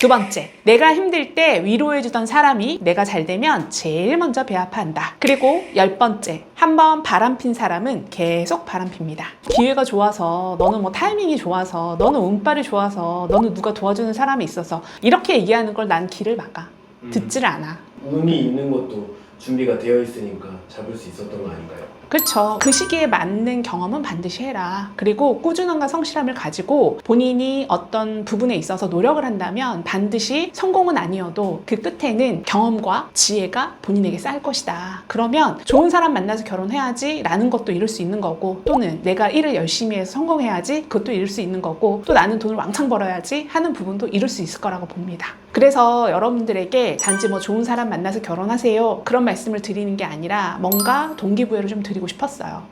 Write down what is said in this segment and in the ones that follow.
두 번째, 내가 힘들 때 위로해주던 사람이 내가 잘 되면 제일 먼저 배아파한다. 그리고 10번째, 한번 바람핀 사람은 계속 바람핍니다. 기회가 좋아서, 너는 뭐 타이밍이 좋아서, 너는 운빨이 좋아서, 너는 누가 도와주는 사람이 있어서 이렇게 얘기하는 걸 난 귀를 막아. 듣지를 않아. 운이 있는 것도 준비가 되어 있으니까 잡을 수 있었던 거 아닌가요? 그렇죠. 그 시기에 맞는 경험은 반드시 해라. 그리고 꾸준함과 성실함을 가지고 본인이 어떤 부분에 있어서 노력을 한다면 반드시 성공은 아니어도 그 끝에는 경험과 지혜가 본인에게 쌓일 것이다. 그러면 좋은 사람 만나서 결혼해야지 라는 것도 이룰 수 있는 거고, 또는 내가 일을 열심히 해서 성공해야지 그것도 이룰 수 있는 거고, 또 나는 돈을 왕창 벌어야지 하는 부분도 이룰 수 있을 거라고 봅니다. 그래서 여러분들에게 단지 뭐 좋은 사람 만나서 결혼하세요 그런 말씀을 드리는 게 아니라 뭔가 동기부여를 좀 드리고 싶었어요.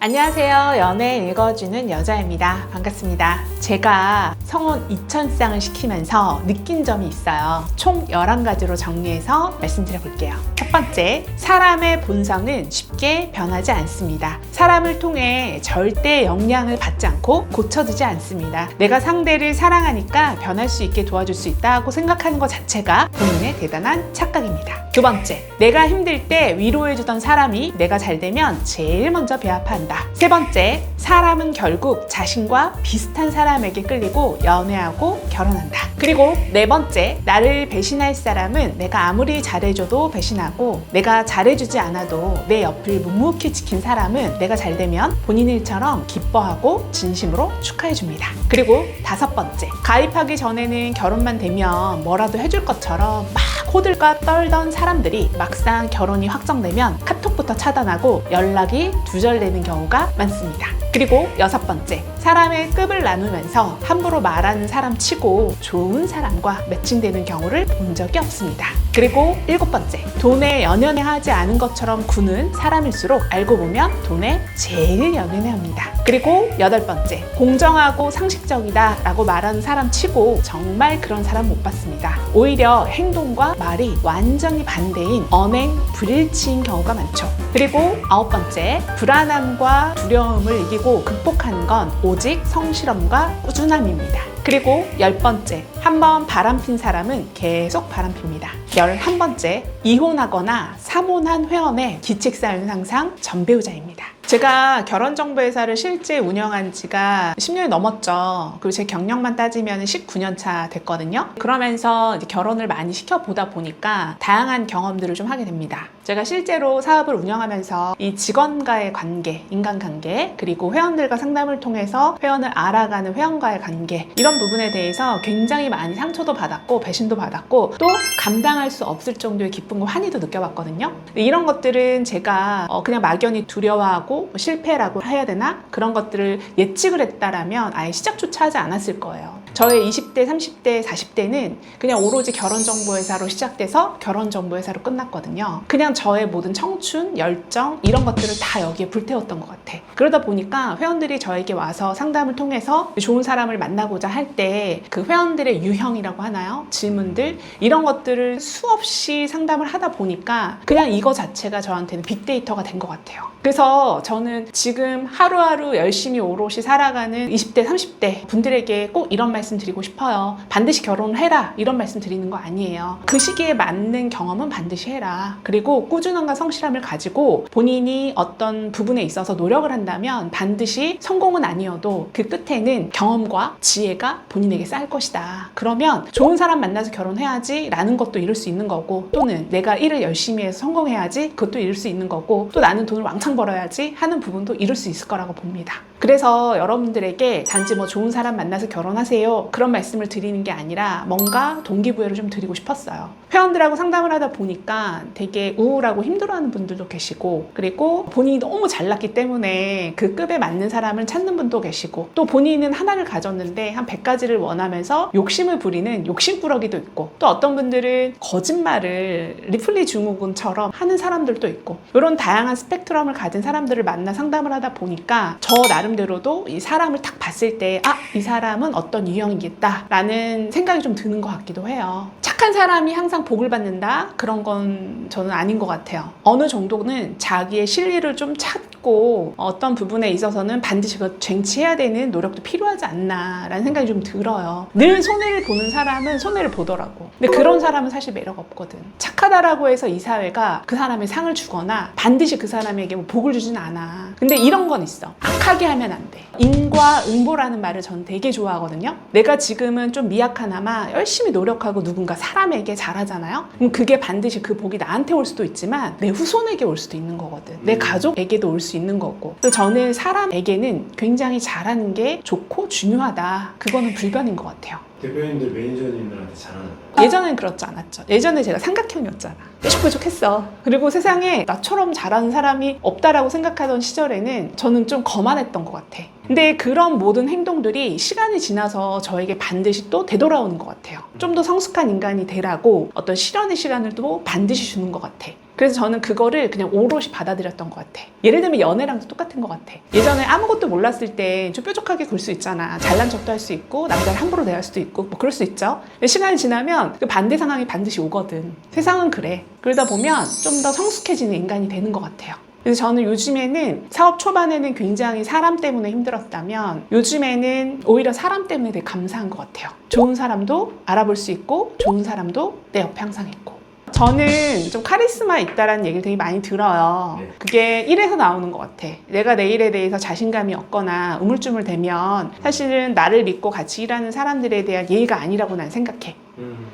안녕하세요. 연애 읽어주는 여자입니다. 반갑습니다. 제가 성혼 2000쌍을 시키면서 느낀 점이 있어요. 총 11가지로 정리해서 말씀드려 볼게요. 첫 번째, 사람의 본성은 쉽게 변하지 않습니다. 사람을 통해 절대 영향을 받지 않고 고쳐지지 않습니다. 내가 상대를 사랑하니까 변할 수 있게 도와줄 수 있다고 생각하는 것 자체가 본인의 대단한 착각입니다. 두 번째, 내가 힘들 때 위로해주던 사람이 내가 잘 되면 제일 먼저 배아파한다. 세 번째, 사람은 결국 자신과 비슷한 사람에게 끌리고 연애하고 결혼한다. 그리고 네 번째, 나를 배신할 사람은 내가 아무리 잘해줘도 배신하고, 내가 잘해주지 않아도 내 옆을 묵묵히 지킨 사람은 내가 잘 되면 본인 일처럼 기뻐하고 진심으로 축하해줍니다. 그리고 다섯 번째, 가입하기 전에는 결혼만 되면 뭐라도 해줄 것처럼 막 호들갑 떨던 사람들이 막상 결혼이 확정되면 카톡부터 차단하고 연락이 두절되는 경우가 많습니다. 그리고 여섯 번째, 사람의 급을 나누면서 함부로 말하는 사람 치고 좋은 사람과 매칭되는 경우를 본 적이 없습니다. 그리고 일곱 번째, 돈에 연연해하지 않은 것처럼 구는 사람일수록 알고 보면 돈에 제일 연연해합니다. 그리고 여덟 번째, 공정하고 상식적이다 라고 말하는 사람 치고 정말 그런 사람 못 봤습니다. 오히려 행동과 말이 완전히 반대인 언행 불일치인 경우가 많죠. 그리고 아홉 번째, 불안함과 두려움을 이기고 극복하는 건 오직 성실함과 꾸준함입니다. 그리고 10번째, 한번 바람핀 사람은 계속 바람핍니다. 11번째, 이혼하거나 사모난 회원의 기책사유는 항상 전배우자입니다. 제가 결혼정보회사를 실제 운영한 지가 10년이 넘었죠. 그리고 제 경력만 따지면 19년 차 됐거든요. 그러면서 이제 결혼을 많이 시켜보다 보니까 다양한 경험들을 좀 하게 됩니다. 제가 실제로 사업을 운영하면서 이 직원과의 관계, 인간관계, 그리고 회원들과 상담을 통해서 회원을 알아가는 회원과의 관계, 이런 부분에 대해서 굉장히 많이 상처도 받았고 배신도 받았고 또 감당할 수 없을 정도의 기쁨과 환희도 느껴봤거든요. 이런 것들은 제가 그냥 막연히 두려워하고 실패라고 해야 되나? 그런 것들을 예측을 했다라면 아예 시작조차 하지 않았을 거예요. 저의 20대, 30대, 40대는 그냥 오로지 결혼정보회사로 시작돼서 결혼정보회사로 끝났거든요. 그냥 저의 모든 청춘, 열정 이런 것들을 다 여기에 불태웠던 것 같아. 그러다 보니까 회원들이 저에게 와서 상담을 통해서 좋은 사람을 만나고자 할 때 그 회원들의 유형이라고 하나요? 질문들 이런 것들을 수없이 상담을 하다 보니까 그냥 이거 자체가 저한테는 빅데이터가 된 것 같아요. 그래서 저는 지금 하루하루 열심히 오롯이 살아가는 20대, 30대 분들에게 꼭 이런 말씀 드리고 싶어요. 반드시 결혼을 해라 이런 말씀 드리는 거 아니에요. 그 시기에 맞는 경험은 반드시 해라. 그리고 꾸준함과 성실함을 가지고 본인이 어떤 부분에 있어서 노력을 한다면 반드시 성공은 아니어도 그 끝에는 경험과 지혜가 본인에게 쌓일 것이다. 그러면 좋은 사람 만나서 결혼해야지 라는 것도 이룰 수 있는 거고, 또는 내가 일을 열심히 해서 성공해야지 그것도 이룰 수 있는 거고, 또 나는 돈을 왕창 벌어야지 하는 부분도 이룰 수 있을 거라고 봅니다. 그래서 여러분들에게 단지 뭐 좋은 사람 만나서 결혼하세요 그런 말씀을 드리는 게 아니라 뭔가 동기부여를 좀 드리고 싶었어요. 회원들하고 상담을 하다 보니까 되게 우울하고 힘들어하는 분들도 계시고, 그리고 본인이 너무 잘났기 때문에 그 급에 맞는 사람을 찾는 분도 계시고, 또 본인은 하나를 가졌는데 한 100가지를 원하면서 욕심을 부리는 욕심꾸러기도 있고, 또 어떤 분들은 거짓말을 리플리 증후군처럼 하는 사람들도 있고, 이런 다양한 스펙트럼을 가진 사람들을 만나 상담을 하다 보니까 저 나름대로도 이 사람을 딱 봤을 때 이 사람은 어떤 유형이겠다 라는 생각이 좀 드는 것 같기도 해요. 착한 사람이 항상 복을 받는다? 그런 건 저는 아닌 것 같아요. 어느 정도는 자기의 실리를 좀 찾고 어떤 부분에 있어서는 반드시 그걸 쟁취해야 되는 노력도 필요하지 않나라는 생각이 좀 들어요. 늘 손해를 보는 사람은 손해를 보더라고. 근데 그런 사람은 사실 매력 없거든. 착하다라고 해서 이 사회가 그 사람의 상을 주거나 반드시 그 사람에게 뭐 복을 주진 않아. 근데 이런 건 있어. 악하게 하면 안 돼. 인과응보라는 말을 저는 되게 좋아하거든요. 내가 지금은 좀 미약하나마 열심히 노력하고 누군가 사람에게 잘하잖아요. 그럼 그게 반드시 그 복이 나한테 올 수도 있지만 내 후손에게 올 수도 있는 거거든. 내 가족에게도 올 수 있는 거고. 그래서 저는 사람에게는 굉장히 잘하는 게 좋고 중요하다. 그거는 불변인 것 같아요. 대표님들 매니저님들한테 잘하나요? 예전엔 그렇지 않았죠. 예전에 제가 삼각형이었잖아. 뾰족뾰족했어. 그리고 세상에 나처럼 잘하는 사람이 없다라고 생각하던 시절에는 저는 좀 거만했던 것 같아. 근데 그런 모든 행동들이 시간이 지나서 저에게 반드시 또 되돌아오는 것 같아요. 좀 더 성숙한 인간이 되라고 어떤 실현의 시간을 또 반드시 주는 것 같아. 그래서 저는 그거를 그냥 오롯이 받아들였던 것 같아. 예를 들면 연애랑도 똑같은 것 같아. 예전에 아무것도 몰랐을 때 좀 뾰족하게 굴 수 있잖아. 잘난 척도 할 수 있고 남자를 함부로 대할 수도 있고 뭐 그럴 수 있죠. 근데 시간이 지나면 그 반대 상황이 반드시 오거든. 세상은 그래. 그러다 보면 좀 더 성숙해지는 인간이 되는 것 같아요. 그래서 저는 요즘에는 사업 초반에는 굉장히 사람 때문에 힘들었다면 요즘에는 오히려 사람 때문에 되게 감사한 것 같아요. 좋은 사람도 알아볼 수 있고 좋은 사람도 내 옆에 항상 있고. 저는 좀 카리스마 있다라는 얘기를 되게 많이 들어요. 네. 그게 일에서 나오는 것 같아. 내가 내 일에 대해서 자신감이 없거나 우물쭈물대면 사실은 나를 믿고 같이 일하는 사람들에 대한 예의가 아니라고 난 생각해.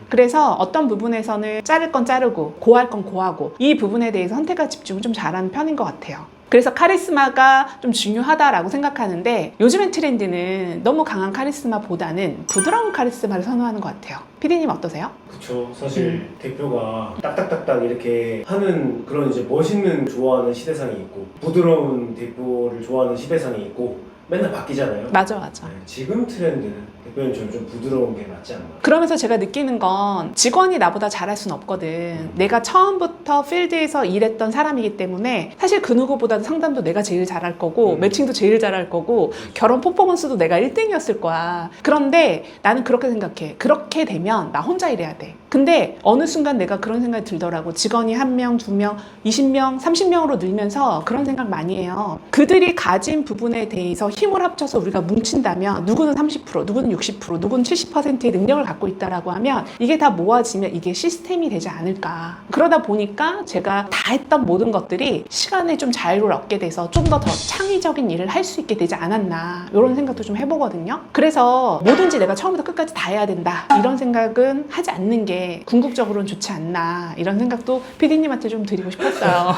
그래서 어떤 부분에서는 자를 건 자르고 고할 건 고하고 이 부분에 대해서 선택과 집중을 좀 잘하는 편인 것 같아요. 그래서 카리스마가 좀 중요하다라고 생각하는데 요즘의 트렌드는 너무 강한 카리스마보다는 부드러운 카리스마를 선호하는 것 같아요. 피디님 어떠세요? 그쵸. 사실 대표가 딱딱딱딱 이렇게 하는 그런 이제 멋있는 좋아하는 시대상이 있고 부드러운 대표를 좋아하는 시대상이 있고 맨날 바뀌잖아요. 맞아. 네, 지금 트렌드는 대표님처럼 좀 부드러운 게 맞지 않나? 그러면서 제가 느끼는 건 직원이 나보다 잘할 순 없거든. 내가 처음부터 필드에서 일했던 사람이기 때문에 사실 그 누구보다도 상담도 내가 제일 잘할 거고 매칭도 제일 잘할 거고 결혼 퍼포먼스도 내가 1등이었을 거야. 그런데 나는 그렇게 생각해. 그렇게 되면 나 혼자 일해야 돼. 근데 어느 순간 내가 그런 생각이 들더라고. 직원이 1명, 2명, 20명, 30명으로 늘면서 그런 생각 많이 해요. 그들이 가진 부분에 대해서 힘을 합쳐서 우리가 뭉친다면 누구는 30%, 누구는 60%, 누구는 70%의 능력을 갖고 있다라고 하면 이게 다 모아지면 이게 시스템이 되지 않을까. 그러다 보니까 제가 다 했던 모든 것들이 시간에 좀 자유를 얻게 돼서 좀 더 창의적인 일을 할 수 있게 되지 않았나 이런 생각도 좀 해보거든요. 그래서 뭐든지 내가 처음부터 끝까지 다 해야 된다 이런 생각은 하지 않는 게 궁극적으로는 좋지 않나 이런 생각도 PD님한테 좀 드리고 싶었어요.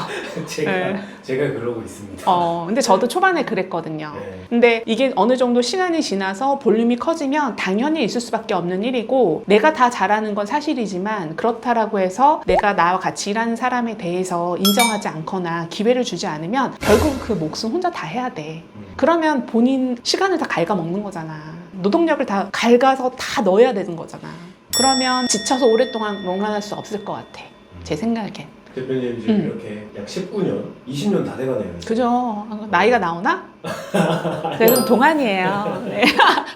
제가 그러고 있습니다. 근데 저도 초반에 그랬거든요. 네. 근데 이게 어느 정도 시간이 지나서 볼륨이 커지면 당연히 있을 수밖에 없는 일이고 내가 다 잘하는 건 사실이지만 그렇다라고 해서 내가 나와 같이 일하는 사람에 대해서 인정하지 않거나 기회를 주지 않으면 결국 그 몫은 혼자 다 해야 돼. 그러면 본인 시간을 다 갉아먹는 거잖아. 노동력을 다 갉아서 다 넣어야 되는 거잖아. 그러면 지쳐서 오랫동안 롱런할 수 없을 것 같아. 제 생각엔. 대표님 지금 이렇게 약 19년, 20년 다 돼가네요. 그죠? 나이가 나오나? 저는 동안이에요. 네.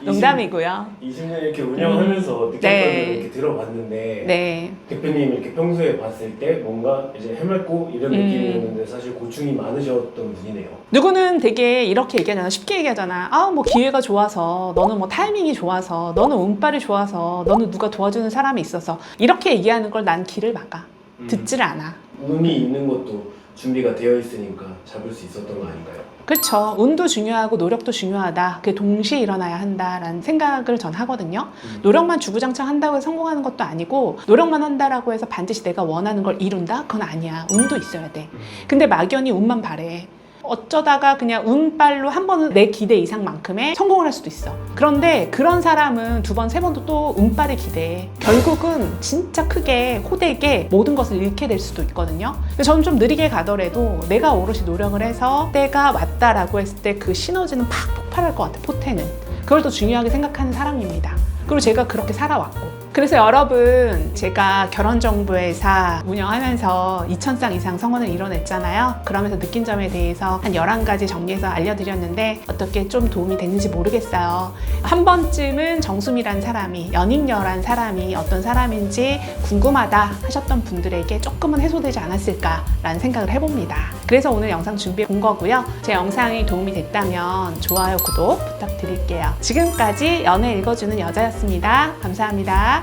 농담이고요. 20년 이렇게 운영하면서 느꼈던 네. 걸 이렇게 들어봤는데 네. 대표님 이렇게 평소에 봤을 때 뭔가 이제 해맑고 이런 느낌이었는데 사실 고충이 많으셨던 분이네요. 누구는 되게 이렇게 얘기하잖아. 쉽게 얘기하잖아. 뭐 기회가 좋아서, 너는 뭐 타이밍이 좋아서, 너는 운빨이 좋아서, 너는 누가 도와주는 사람이 있어서 이렇게 얘기하는 걸 난 귀를 막아. 듣지를 않아. 운이 있는 것도 준비가 되어 있으니까 잡을 수 있었던 거 아닌가요? 그렇죠. 운도 중요하고 노력도 중요하다. 그게 동시에 일어나야 한다라는 생각을 전 하거든요. 노력만 주구장창 한다고 해서 성공하는 것도 아니고 노력만 한다라고 해서 반드시 내가 원하는 걸 이룬다? 그건 아니야. 운도 있어야 돼. 근데 막연히 운만 바래. 어쩌다가 그냥 운빨로 한 번은 내 기대 이상만큼의 성공을 할 수도 있어. 그런데 그런 사람은 두 번, 세 번도 또 운빨에 기대해. 결국은 진짜 크게 호되게 모든 것을 잃게 될 수도 있거든요. 근데 저는 좀 느리게 가더라도 내가 오롯이 노력을 해서 때가 왔다라고 했을 때 그 시너지는 팍 폭발할 것 같아, 포텐은. 그걸 더 중요하게 생각하는 사람입니다. 그리고 제가 그렇게 살아왔고 그래서 여러분, 제가 결혼정보회사 운영하면서 2000쌍 이상 성혼을 이뤄냈잖아요. 그러면서 느낀 점에 대해서 한 11가지 정리해서 알려드렸는데 어떻게 좀 도움이 됐는지 모르겠어요. 한 번쯤은 정수미란 사람이, 연인녀란 사람이 어떤 사람인지 궁금하다 하셨던 분들에게 조금은 해소되지 않았을까라는 생각을 해봅니다. 그래서 오늘 영상 준비해 본 거고요. 제 영상이 도움이 됐다면 좋아요, 구독 부탁드릴게요. 지금까지 연애 읽어주는 여자였습니다. 감사합니다.